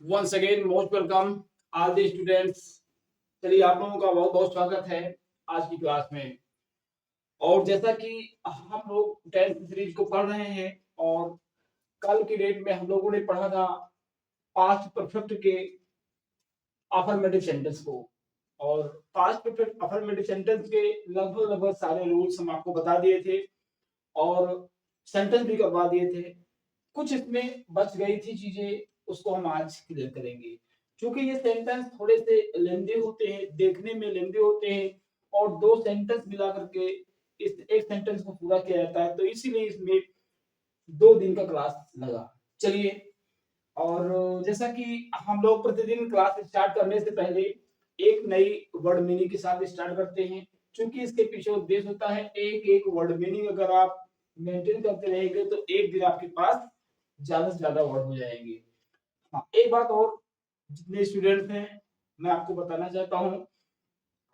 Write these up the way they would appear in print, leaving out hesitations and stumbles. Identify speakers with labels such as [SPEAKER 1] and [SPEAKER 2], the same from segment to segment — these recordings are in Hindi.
[SPEAKER 1] Once again most welcome all the students. चलिए आप लोगों का बहुत बहुत स्वागत है आज की क्लास में। और जैसा कि हम लोग 10th सीरीज को पढ़ रहे हैं और कल की डेट में हम लोगों ने पढ़ा था पास्ट परफेक्ट के अफर्मेटिव सेंटेंस को। और पास्ट परफेक्ट अफर्मेटिव सेंटेंस के लगभग लगभग सारे रूल्स हम आपको बता दिए थे और सेंटेंस भी करवा दिए थे। कुछ इसमें बच गई थी चीजें, उसको हम आज क्लियर करेंगे। क्योंकि ये सेंटेंस थोड़े से लेंदी होते हैं, देखने में लेंदी होते हैं और दो सेंटेंस मिला करके इस एक सेंटेंस को पूरा किया जाता है, तो इसीलिए इसमें 2 दिन का क्लास लगा। चलिए, और जैसा कि हम लोग प्रतिदिन क्लास स्टार्ट करने से पहले एक नई वर्ड मीनिंग के साथ स्टार्ट करते हैं। क्योंकि इसके पीछे उद्देश्य होता है एक एक वर्ड मीनिंग अगर आप मेंटेन करते रहेंगे तो एक दिन आपके पास ज्यादा से ज्यादा वर्ड हो जाएंगे। हाँ, एक बात और, जितने स्टूडेंट्स हैं मैं आपको बताना चाहता हूँ,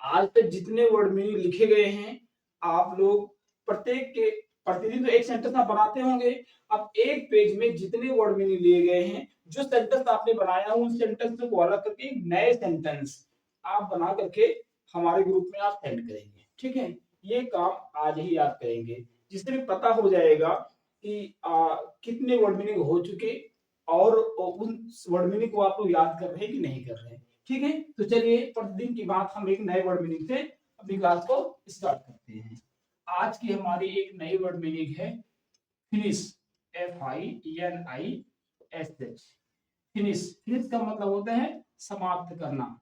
[SPEAKER 1] आज तक जितने वर्ड मीनिंग लिखे गए हैं आप लोग प्रत्येक के प्रतिदिन तो एक सेंटेंस आप बनाते होंगे। अब एक पेज में जितने वर्ड मीनिंग लिए गए हैं, जो सेंटेंस आपने बनाया उन सेंटेंस को अलग करके एक नए सेंटेंस आप बना करके हमारे ग्रुप में आप सेंड करेंगे। ठीक है, ये काम आज ही आप करेंगे, जिससे भी पता हो जाएगा कि कितने वर्ड मीनिंग हो चुके और उन वर्ड मीनिंग को आप लोग याद कर रहे हैं कि नहीं कर रहे हैं। ठीक है, तो चलिए प्रतिदिन की बात हम एक नए वर्ड मीनिंग से अपनी क्लास को स्टार्ट करते हैं। आज की हमारी एक नई वर्ड मीनिंग है फिनिश, FINISH। फिनिश, फिनिश का मतलब होता है समाप्त करना,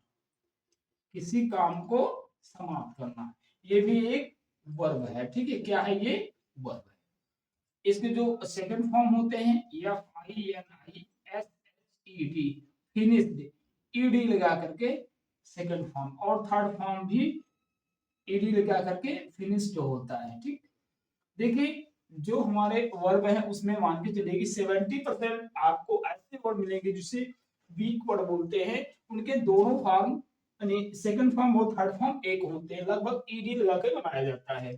[SPEAKER 1] किसी काम को समाप्त करना। ये भी एक वर्ब है। ठीक है, क्या है ये? वर्ब है। इसके जो सेकंड फॉर्म होते हैं FINISHED, फिनिश्ड, ईडी लगा करके सेकंड फॉर्म, और थर्ड फॉर्म भी ईडी लगा करके फिनिश्ड होता है। ठीक, देखिए जो हमारे वर्ब है उसमें मान के चलिए कि 70% आपको ऐसे वर्ड मिलेंगे जिसे वीक वर्ड बोलते हैं, उनके दोनों फॉर्म यानी सेकंड फॉर्म और थर्ड फॉर्म एक होते हैं, लगभग ईडी लगा के बनाया जाता है।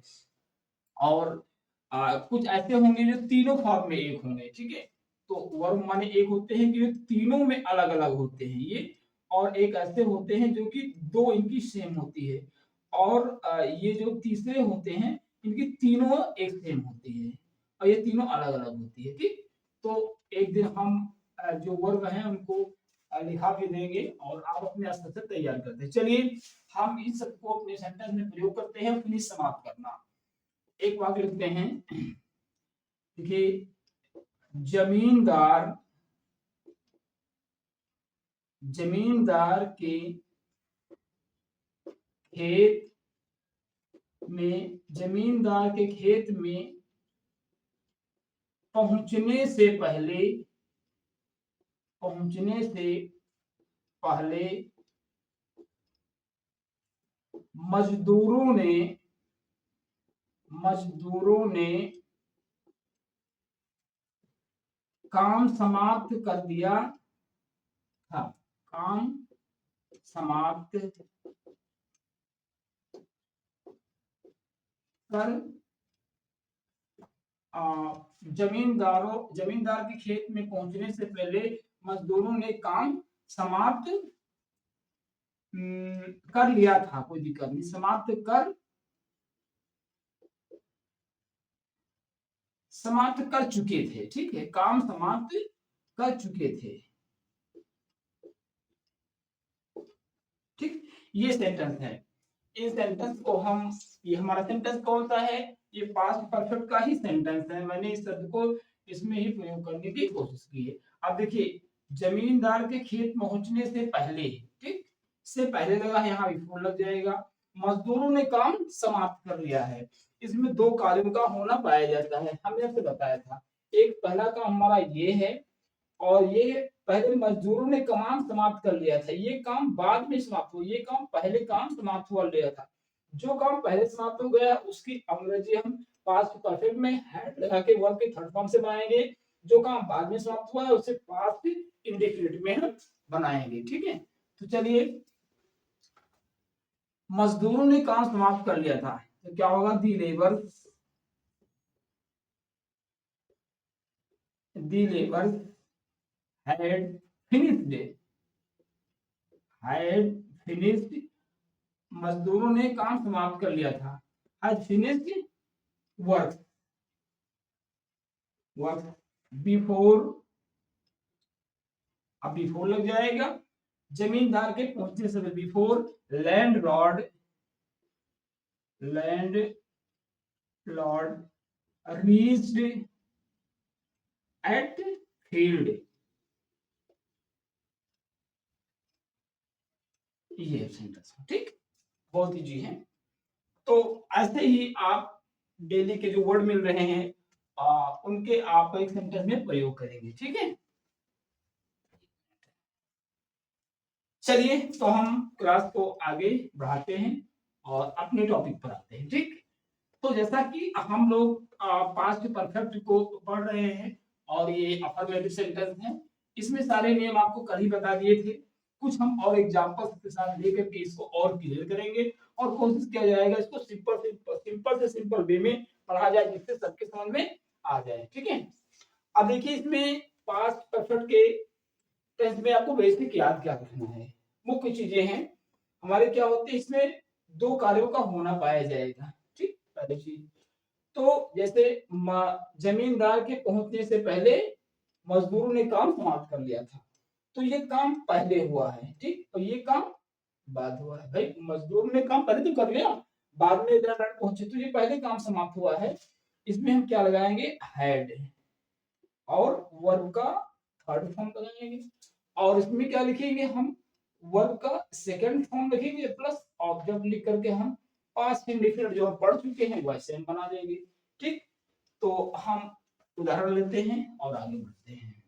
[SPEAKER 1] और कुछ ऐसे होंगे जो तीनों फॉर्म में एक होंगे। ठीक है, तो वर्ब माने एक होते हैं कि जो तीनों में अलग अलग होते हैं ये, और एक ऐसे होते हैं जो कि दो इनकी सेम होती है, और ये जो तीसरे होते हैं इनकी तीनों एक सेम होती है और ये तीनों अलग अलग होती है। ठीक, तो एक दिन हम जो वर्ब हैं उनको लिखा भी देंगे और आप अपने स्तर से तैयार करते हैं। चलिए हम इन सबको अपने सेंटेंस में प्रयोग करते हैं। फिनिश, समाप्त करना। एक वाक्य लिखते हैं, देखिए, जमींदार जमींदार के खेत जमींदार के खेत में पहुंचने से पहले मजदूरों ने काम समाप्त कर दिया था। काम समाप्त कर जमींदार के खेत में पहुंचने से पहले मजदूरों ने काम समाप्त कर लिया था। कोई दिक्कत नहीं, समाप्त कर चुके थे। ठीक है, काम समाप्त कर चुके थे। ठीक, ये सेंटेंस है। इस सेंटेंस को हम, ये हमारा सेंटेंस कौन सा है? ये पास्ट परफेक्ट का ही सेंटेंस है। मैंने इस शब्द को इसमें ही प्रयोग करने की कोशिश की है। अब देखिए, जमींदार के खेत पहुंचने से पहले, ठीक, से पहले लगा है, यहाँ बिफोर लग जाएगा। मजदूरों ने काम समाप्त कर लिया है। इसमें दो कार्यों का होना पाया जाता है, हमने आपसे बताया था। एक पहला काम हमारा ये है, और ये पहले मजदूरों ने काम समाप्त कर लिया था, ये काम बाद में समाप्त हुआ, ये काम पहले काम समाप्त हुआ लिया था। जो काम पहले समाप्त हो गया उसकी अंग्रेजी हम पास्ट परफेक्ट में हैड लगा के वर्ब के थर्ड फॉर्म से बनाएंगे। जो काम बाद में समाप्त हुआ है उसे पास्ट इंडेफिनिट में हम बनाएंगे। ठीक है, तो चलिए, मजदूरों ने काम समाप्त कर लिया था तो क्या होगा? The labour had finished, had finished, मजदूरों ने काम समाप्त कर लिया था। Had finished work, work before, अब बिफोर लग जाएगा। जमींदार के पहुंचने से before landlord, landlord reached at field, ये सेंटेंस ठीक, बहुत इजी है। तो ऐसे ही आप डेली के जो वर्ड मिल रहे हैं उनके आप एक सेंटेंस में प्रयोग करेंगे, ठीक है। चलिए तो हम क्लास को आगे बढ़ाते हैं और अपने टॉपिक पर आते हैं, ठीक। तो जैसा कि हम लोग पास्ट परफेक्ट को पढ़ रहे हैं और ये अफर्मेटिव सेंटेंस है, इसमें सारे नियम आपको कल ही बता दिए थे। कुछ हम और एग्जांपल्स के साथ लेकर के इसको और क्लियर करेंगे और कोशिश किया जाएगा इसको सिंपल से सिंपल वे में पढ़ा जाए जिससे सबके समझ में आ जाए, ठीक है। अब देखिए इसमें पास्ट परफेक्ट के टेंस में आपको बेसिक याद क्या रखना है। मुख्य चीजें हैं हमारे क्या होते हैं, इसमें दो कार्यों का होना पाया जाएगा, ठीक। पहली चीज तो जैसे जमींदार के पहुंचने से पहले मजदूरों ने काम समाप्त कर लिया था, तो ये काम पहले हुआ है, ठीक। और ये काम बाद हुआ है। भाई मजदूर ने काम पहले तो कर लिया, बाद में जमींदार पहुंचे, तो ये पहले काम समाप्त हुआ है। इसमें हम क्या लगाएंगे, हैड, और वर्ब का थर्ड फॉर्म लगाएंगे। और इसमें क्या लिखेंगे हम, वर्ब का सेकंड फॉर्म लिखेंगे प्लस ऑब्जेक्ट लिख करके हम पास्ट इंडेफिनिट जो हम पढ़ चुके हैं वैसे हम बना देंगे, ठीक। तो हम उदाहरण लेते हैं और आगे बढ़ते हैं।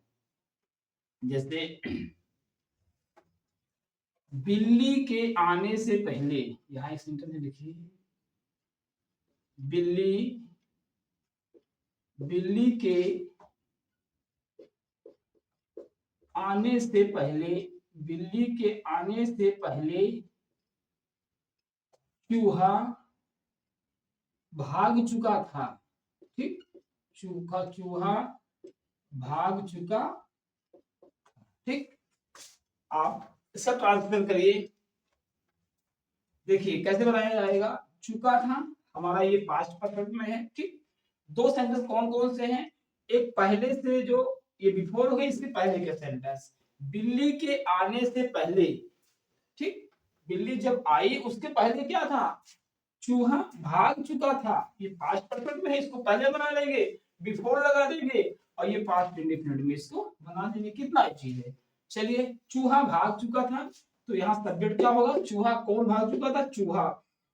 [SPEAKER 1] जैसे बिल्ली के आने से पहले, यहाँ एक सेंटेंस लिखिए, बिल्ली, बिल्ली के आने से पहले, बिल्ली के आने से पहले चूहा भाग चुका था, ठीक। चूहा भाग चुका, ठीक। आप इसका ट्रांसलेशन करिए, देखिए कैसे बनाया जाएगा। चुका था हमारा ये पास्ट परफेक्ट में है, ठीक। दो सेंटेंस कौन कौन से हैं, एक पहले से जो ये बिफोर हो गई, इसके पहले के सेंटेंस, बिल्ली के आने से पहले, ठीक। बिल्ली जब आई उसके पहले क्या था, चूहा भाग चुका था। ये पास्ट परफेक्ट में है, इसको पहले बना लेंगे, बिफोर लगा देंगे और ये पास्ट इंडेफिनिट में इसको बना देंगे। कितना अच्छी है। चलिए चूहा भाग चुका था, तो यहाँ सब्जेक्ट क्या होगा, चूहा, कौन भाग चुका था, चूहा।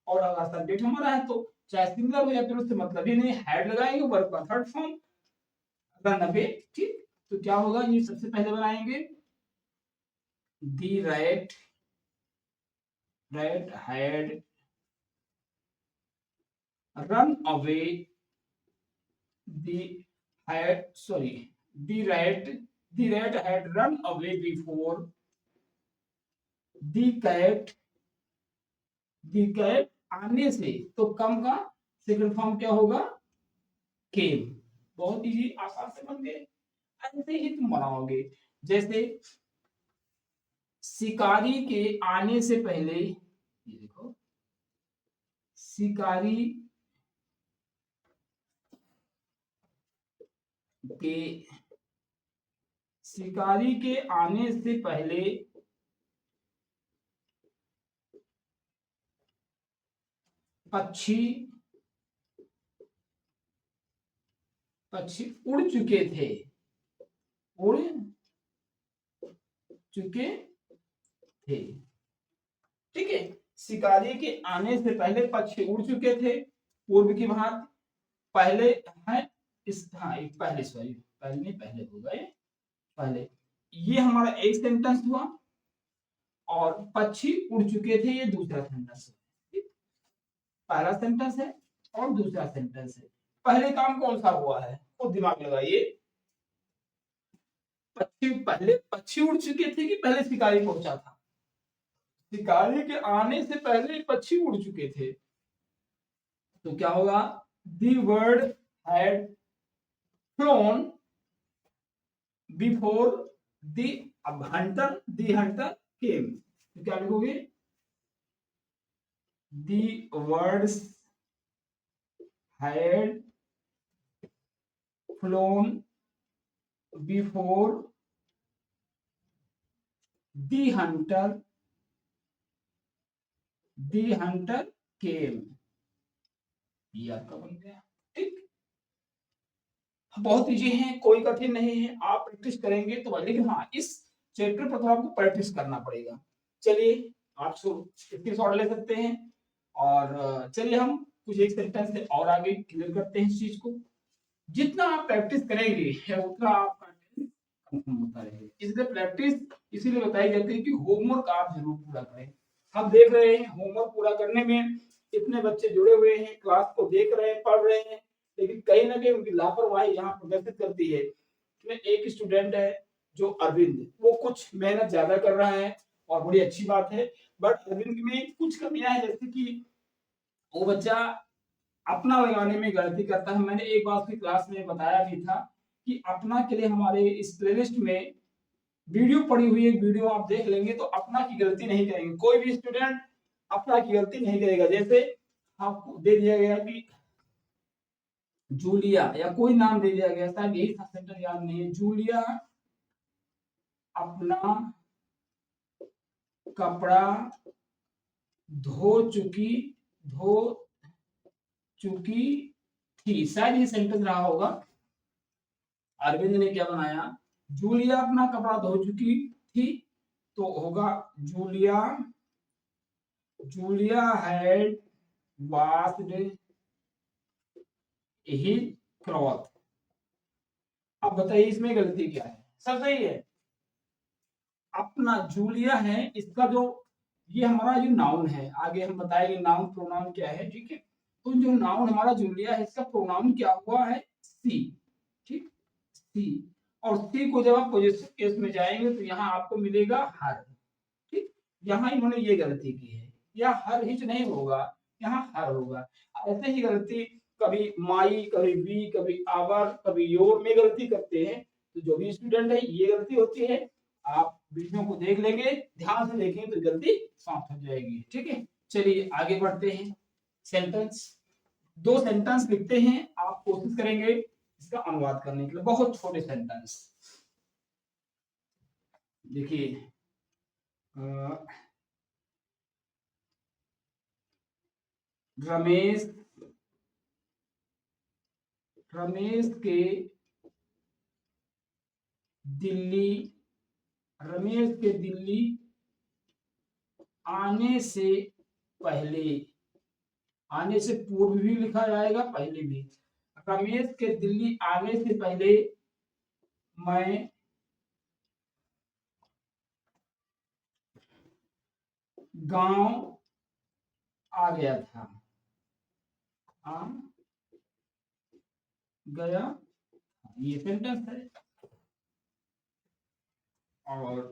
[SPEAKER 1] और अगर सब्जेक्ट हमारा है तो चाहे सिंगुलर हो या फिर उससे मतलब ही नहीं, हैड लगाएंगे, वर्ब का थर्ड फॉर्म रन अवे, ठीक। तो क्या होगा, ये सबसे पहले बनाएंगे, the rat, rat had run away, the the rat had run away before the cat, the cat आने से, तो कम का सेकंड फॉर्म क्या होगा, केम। बहुत इजी, आसान से बन गए। ऐसे ही तुम बनाओगे, जैसे शिकारी के आने से पहले, ये देखो, शिकारी के, शिकारी के आने से पहले पक्षी, पक्षी उड़ चुके थे, उड़ चुके थे, ठीक है। शिकारी के आने से पहले पक्षी उड़ चुके थे, पूर्व की भांति, पहले है इस, हाँ पहले, सॉरी पहले नहीं, पहले हो गए, पहले। ये हमारा एक सेंटेंस हुआ और पक्षी उड़ चुके थे ये दूसरा सेंटेंस है। पहला सेंटेंस है और दूसरा सेंटेंस है। पहले काम कौन सा हुआ है, तो दिमाग लगाइए, पक्षी, पहले पक्षी उड़ चुके थे कि पहले शिकारी पहुंचा था, शिकारी के आने से पहले पक्षी उड़ चुके थे, तो क्या होगा, the bird had flown before the, अब हंटर, दी हंटर केम, तो क्या लिखोगे? The words had flown before the hunter came. ये आपका बन गया। ठीक, बहुत इजी है, कोई कठिन नहीं है, आप प्रैक्टिस करेंगे तो लेकिन हाँ इस चैप्टर पर तो आपको प्रैक्टिस करना पड़ेगा। चलिए आप स्क्रीनशॉट ले सकते हैं और चलिए हम कुछ एक सेंटेंस से और आगे क्लियर करते हैं इस चीज को। जितना आप प्रैक्टिस करेंगे उतना आपका कंफर्म होता रहेगा। इसलिए प्रैक्टिस इसीलिए बताई जाती है कि होमवर्क आप जरूर पूरा करें। हम देख रहे हैं होमवर्क पूरा करने में इतने बच्चे जुड़े हुए हैं, क्लास को देख रहे हैं, पढ़ रहे हैं, लेकिन कहीं ना कहीं उनकी लापरवाही यहाँ प्रदर्शित करती है। इसमें एक स्टूडेंट है जो अरविंद, वो कुछ मेहनत ज्यादा कर रहा है और बड़ी अच्छी बात है, बट अरविंद में कुछ कमियां हैं, जैसे कि वो बच्चा अपना लगाने में गलती करता है। मैंने एक बार उसकी क्लास में बताया भी था कि अपना के लिए हमारे इस प्लेलिस्ट में वीडियो पड़ी हुई है, वीडियो आप देख लेंगे तो अपना की गलती नहीं करेंगे। कोई भी स्टूडेंट अपना की गलती नहीं करेगा। जैसे आपको दे दिया गया कि जूलिया, या कोई नाम दे दिया गया, शायद यही था, सेंटर याद नहीं है, जूलिया अपना कपड़ा धो चुकी धो चुकी थी, शायद ये सेंटेंस रहा होगा। अरविंद ने क्या बनाया, जूलिया अपना कपड़ा धो चुकी थी, तो होगा Julia Julia had washed his cloth. अब बताइए इसमें गलती क्या है? सब सही है। अपना जूलिया है, इसका जो ये हमारा जो नाउन है, आगे हम बताएंगे नाउन प्रोनाउन क्या है, ठीक है। तो जो नाउन हमारा जूलिया है, इसका प्रोनाउन क्या हुआ है? सी, ठीक, सी। और सी को जब आप पॉजिटिव केस में जाएंगे तो यहाँ आपको मिलेगा हर, ठीक। यहाँ इन्होंने ये गलती की है, या हर हिच नहीं होगा, यहाँ हर होगा। ऐसे ही गलती कभी माई, कभी वी, कभी आवर, कभी योर में गलती करते हैं। तो जो भी स्टूडेंट है ये गलती होती है, आप वीडियो को देख लेंगे, ध्यान से देखेंगे तो गलती समाप्त हो जाएगी, ठीक है। चलिए आगे बढ़ते हैं। सेंटेंस, दो सेंटेंस लिखते हैं, आप कोशिश करेंगे इसका अनुवाद करने के लिए। बहुत छोटे सेंटेंस देखिए, रमेश रमेश के दिल्ली रमेश के दिल्ली आने से पहले, आने से पूर्व भी लिखा जाएगा, पहले भी। रमेश के दिल्ली आने से पहले मैं गांव आ गया था, आ गया, ये सेंटेंस है। और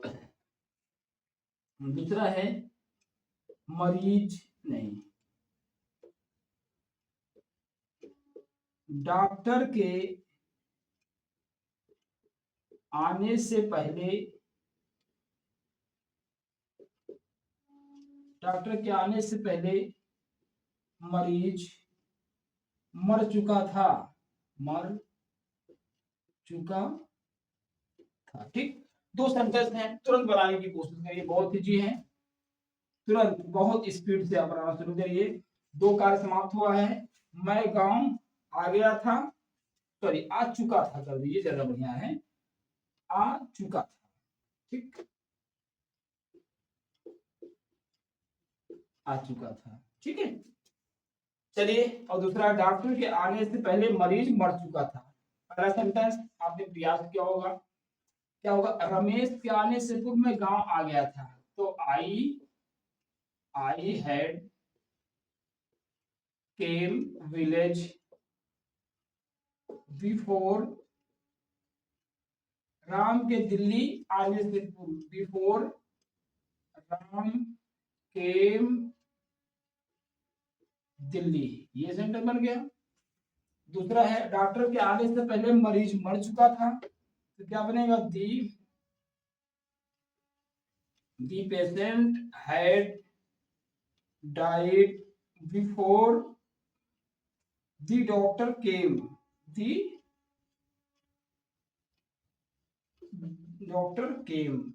[SPEAKER 1] दूसरा है मरीज नहीं, डॉक्टर के आने से पहले, डॉक्टर के आने से पहले मरीज मर चुका था, मर चुका था, ठीक। दो सेंटेंस हैं, तुरंत बनाने की कोशिश करिए, बहुत इजी है। तुरंत बहुत स्पीड से आप बनाना शुरू करिए। दो कार्य समाप्त हुआ है। मैं गांव आ गया था, सॉरी आ चुका था कर दीजिए, ज्यादा बढ़िया है, आ चुका था, ठीक, आ चुका था, ठीक है। चलिए, और दूसरा, डॉक्टर के आने से पहले मरीज मर चुका था। पहला सेंटेंस आपने प्रयास किया होगा, क्या होगा? रमेश के आने से पूर्व मैं गांव आ गया था, तो I had came village before, Ram के दिल्ली आने से पूर्व, बिफोर राम केम दिल्ली, ये सेंटेंस बन गया। दूसरा है, डॉक्टर के आने से पहले मरीज मर चुका था, तो क्या बनेगा? दी The patient had died before the doctor came. The doctor came.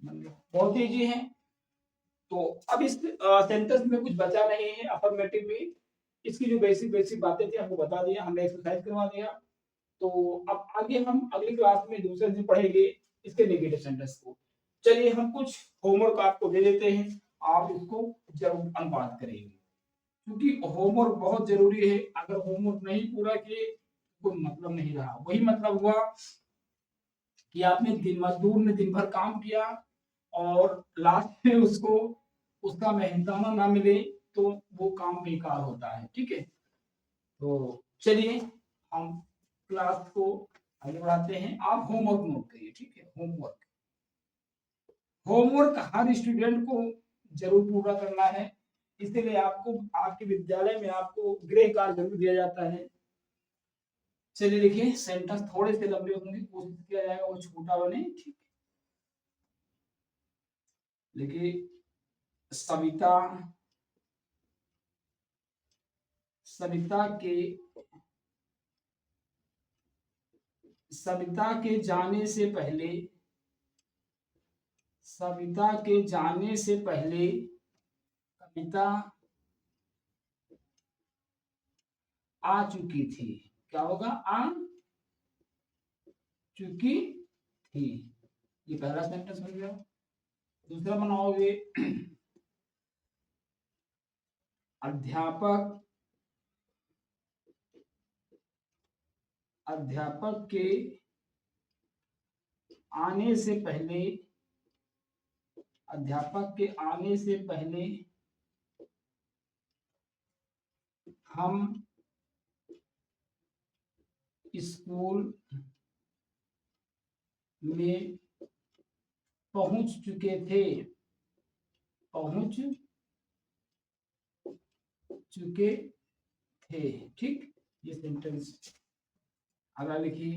[SPEAKER 1] बहुत इजी है। तो अब इस सेंटेंस में कुछ बचा नहीं है अफर्मेटिव में। इसकी जो बेसिक बेसिक बातें थी हमको बता दिया, हमने एक्सरसाइज करवा दिया। तो अब आगे हम अगली क्लास में दूसरे दिन पढ़ेंगे इसके नेगेटिव सेंटेंस को। चलिए हम कुछ होमवर्क आपको दे देते हैं, आप इसको जरूर अनुवाद करेंगे, क्योंकि होमवर्क बहुत जरूरी है। अगर होमवर्क नहीं पूरा किए कोई मतलब नहीं रहा। वही मतलब हुआ कि आपने मजदूर ने दिन भर काम किया और लास्ट में उसको उसका मेहनताना ना मिले तो वो काम बेकार होता है। ठीक है, तो चलिए हम क्लास को आगे बढ़ाते हैं। आप होमवर्क नोट करिए। ठीक है, होमवर्क होमवर्क हर स्टूडेंट को जरूर पूरा करना है। इसीलिए आपको आपके विद्यालय में आपको गृह कार्य जरूर दिया जाता है। चलिए लिखिए, सेंटेंस थोड़े से लंबे होंगे, कोशिश किया जाएगा वो छोटा बने। ठीक है, लिखिए सविता सविता के सविता के जाने से पहले सविता के जाने से पहले कविता आ चुकी थी। क्या होगा? आ चुकी थी। ये पहला सेंटेंस हो गया। दूसरा बनाओगे, अध्यापक अध्यापक के आने से पहले अध्यापक के आने से पहले हम स्कूल में पहुंच चुके थे। पहुंच चुके थे। ठीक, ये सेंटेंस। अगला लिखिए,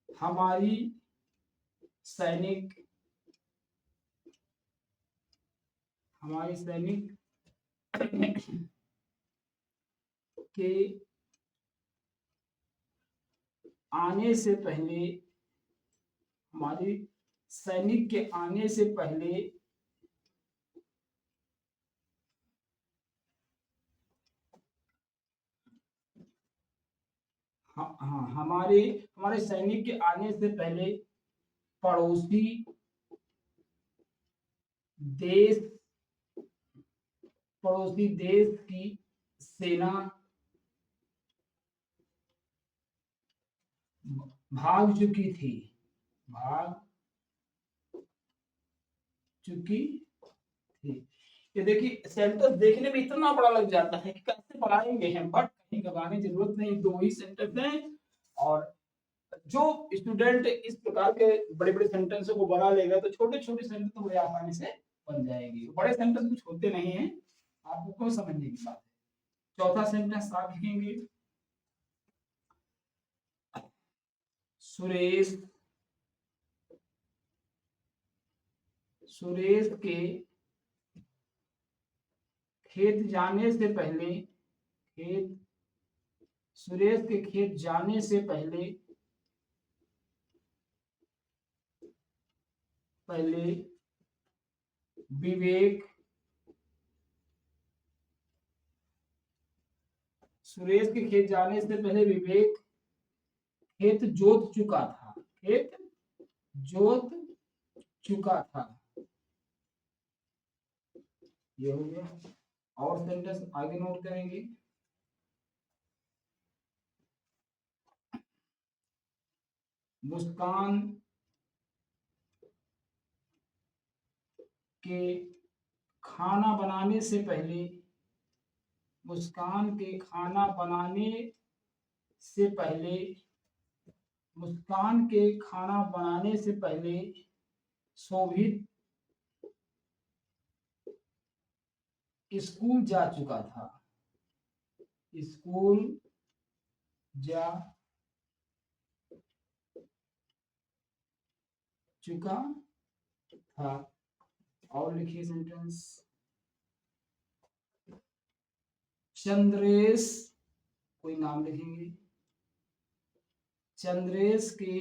[SPEAKER 1] हमारी सैनिक के आने से पहले हमारी सैनिक के आने से पहले हाँ, हमारे सैनिक के आने से पहले पड़ोसी देश की सेना भाग चुकी थी। ये देखिए, सेंटेंस देखने में इतना बड़ा लग जाता है कि कैसे पढ़ाएंगे हम, बट कहीं घबराने की जरूरत नहीं। दो ही सेंटेंस हैं और जो स्टूडेंट इस प्रकार के बड़े बड़े सेंटेंस को बना लेगा तो छोटे छोटे सेंटेंस तो बड़े आसानी से बन जाएंगे। बड़े सेंटेंस कुछ होते नहीं है, आपको क्यों समझने की बात है। चौथा सेंटेंस आप लिखेंगे, सुरेश के खेत जाने से पहले सुरेश के खेत जाने से पहले विवेक सुरेश के खेत जाने से पहले विवेक खेत जोत चुका था। ये हो गया। और सेंटेंस आगे नोट करेंगे, मुस्कान के खाना बनाने से पहले मुस्कान के खाना बनाने से पहले शोभित स्कूल जा चुका था। चुका था। और लिखिए सेंटेंस, चंद्रेश, कोई नाम लिखेंगे, चंद्रेश के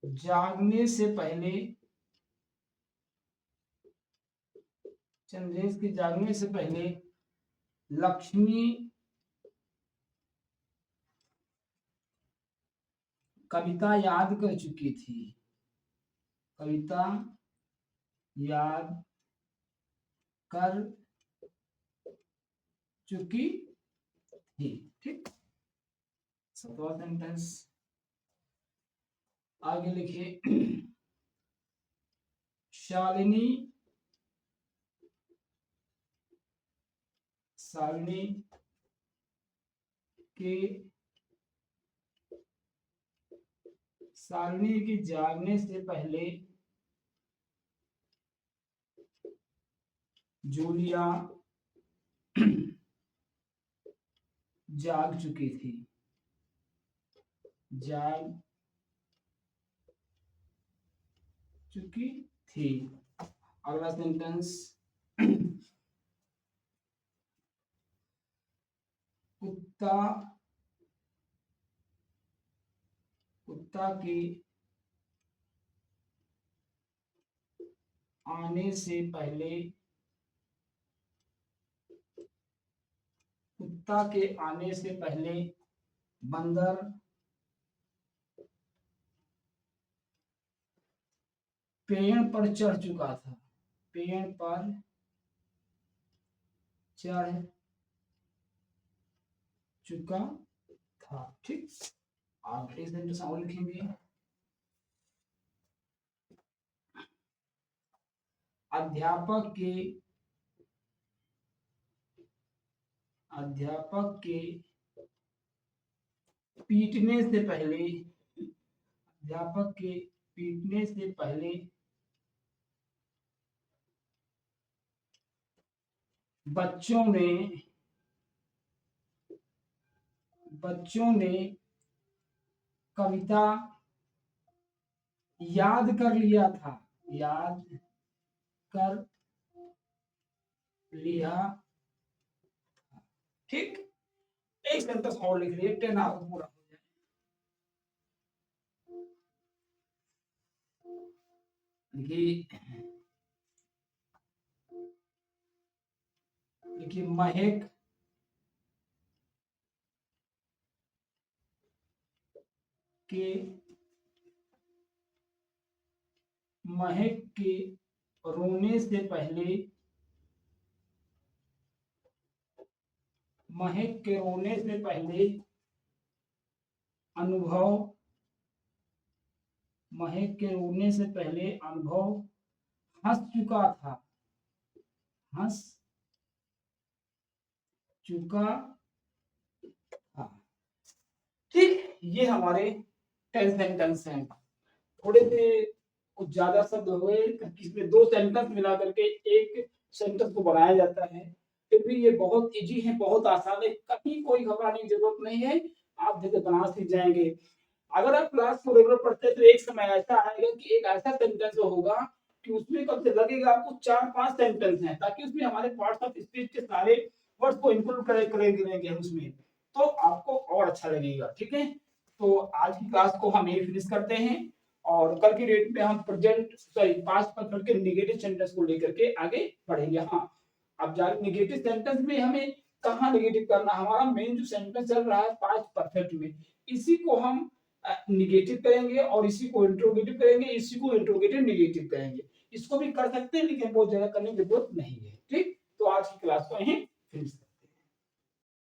[SPEAKER 1] जागने से पहले, चंद्रेश के जागने से पहले लक्ष्मी कविता याद कर चुकी थी, कविता याद कर चुकी थी। ठीक, 7वां सेंटेंस आगे लिखिए, शालिनी, शालिनी के, शालिनी के जागने से पहले जूलिया जाग चुकी थी, जाग चुकी थी। अगला सेंटेंस, कुत्ता, कुत्ता के आने से पहले, कुत्ता के आने से पहले बंदर पेड़ पर चढ़ चुका था, पेड़ पर चढ़ चुका था। ठीक, आखिरी सेंटेंस और लिखेंगे, अध्यापक के, अध्यापक के पीटने से पहले, अध्यापक के पीटने से पहले बच्चों ने, बच्चों ने कविता याद कर लिया था, याद कर लिया। ठीक, एक सेंटेंस और लिख लिए, 10 आवर पूरा हो जाए। देखिए महक के, महक के रोने से पहले, महक के रोने से पहले अनुभव, महक के रोने से पहले अनुभव हंस चुका था, हंस चुका था। ठीक, ये हमारे 10 सेंटेंस हैं। थोड़े से कुछ ज्यादा शब्द हुए, इसमें 2 सेंटेंस मिला करके एक सेंटेंस को बनाया जाता है। फिर भी ये बहुत इजी है, बहुत आसान है, कहीं कोई घबराने की जरूरत नहीं है, आप जैसे बना सीख जाएंगे। अगर आप क्लास को रेगुलर पढ़ते हैं तो एक समय ऐसा आएगा कि एक ऐसा सेंटेंस होगा कि उसमें कब से लगेगा आपको 4-5 सेंटेंस हैं, ताकि उसमें हमारे पार्ट्स ऑफ स्पीच के सारे वर्ड्स को इंक्लूड करेंगे उसमें, तो आपको और अच्छा लगेगा। ठीक है, तो आज की क्लास को हम यही फिनिश करते हैं, और कल की डेट में हम पास्ट परफेक्ट के नेगेटिव सेंटेंस को लेकर के आगे बढ़ेंगे। हाँ, अब जाके नेगेटिव सेंटेंस में हमें कहाँ नेगेटिव करना, हमारा मेन जो सेंटेंस चल रहा है पास्ट परफेक्ट में, इसी को हम निगेटिव करेंगे, और इसी को इंट्रोगेटिव करेंगे, इसी को इंट्रोगेटिव निगेटिव करेंगे। इसको भी कर सकते हैं, लेकिन बहुत ज्यादा करने की जरूरत नहीं है। ठीक, तो आज की क्लास को यहीं फिनिश